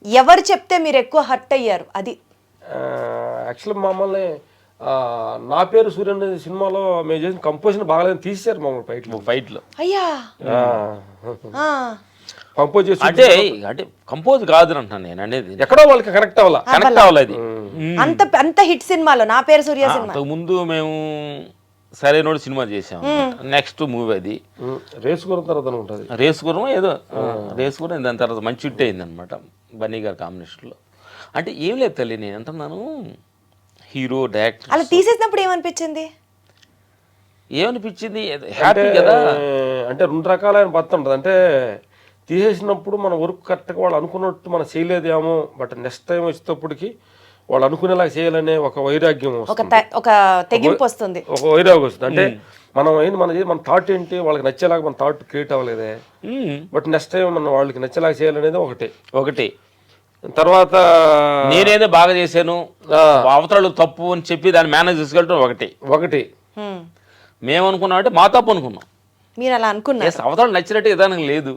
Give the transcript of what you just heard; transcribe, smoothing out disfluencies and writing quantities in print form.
ఎవరు చెప్తే మీరు ఎక్కువ హర్ట్ అయ్యారు అది? యాక్చువల్లీ మమ్మల్ని నా పేరు సూర్య అనే సినిమాలో మేము చేసిన కంపోజిషన్ బాగాలేదని తీసేశారు మమ్మల్ని ఫైట్లో. అయ్యా కంపోజ్ చేసి అంటే అంటే కంపోజ్ కాదు అంటున్నాను నేను అనేది. ఎక్కడో వాళ్ళకి కనెక్ట్ అవ్వాలి అది. అంత హిట్ సినిమాలో నా పేరు సూర్య సినిమా. అంతకు ముందు మేము సరైనోడు సినిమా చేసాం. నెక్స్ట్ మూవీ అది రేసు గురం తర్వాత ఉంటుంది. రేసు గురం ఏదో రేసు గురం దాని తర్వాత మంచి హిట్ అయింది అనమాట బన్నీ గారి కాంబినేషన్లో. అంటే ఏం లేదు తల్లి, నేను అంటున్నాను హీరో డైరెక్టర్ అలా తీసేసినప్పుడు ఏమనిపించింది? ఏమనిపించింది హ్యాపీ కదా. అంటే రెండు రకాలైన బత్ ఉంటుంది. అంటే తీసేసినప్పుడు మన వర్క్ కరెక్ట్గా వాళ్ళు అనుకున్నట్టు మనం చేయలేదేమో, బట్ నెక్స్ట్ టైం వచ్చేటప్పటికి వాళ్ళు అనుకునేలాగా చేయాలనే ఒక వైరాగ్యం వస్తుంది, ఒక తెగింపు వస్తుంది, ఒక వైరాగ్యం వస్తుంది. అంటే మనం ఏంటి మన థాట్ ఏంటి, వాళ్ళకి నచ్చేలాగా మన థాట్ క్రియేట్ అవ్వలేదే, బట్ నెక్స్ట్ టైం మనం వాళ్ళకి నచ్చేలాగా చేయాలనేది ఒకటి. తర్వాత నేనేదో బాగా చేశాను అవతరాలు తప్పు అని చెప్పి దాన్ని మేనేజ్ చేసుకెళ్ళటం ఒకటి. హ్మ్. మేము అనుకున్నాం అంటే మా తప్పు అనుకున్నాం. మీరు అలా అనుకున్నారు. అవతరాలు నచ్చినట్టు విధానం లేదు.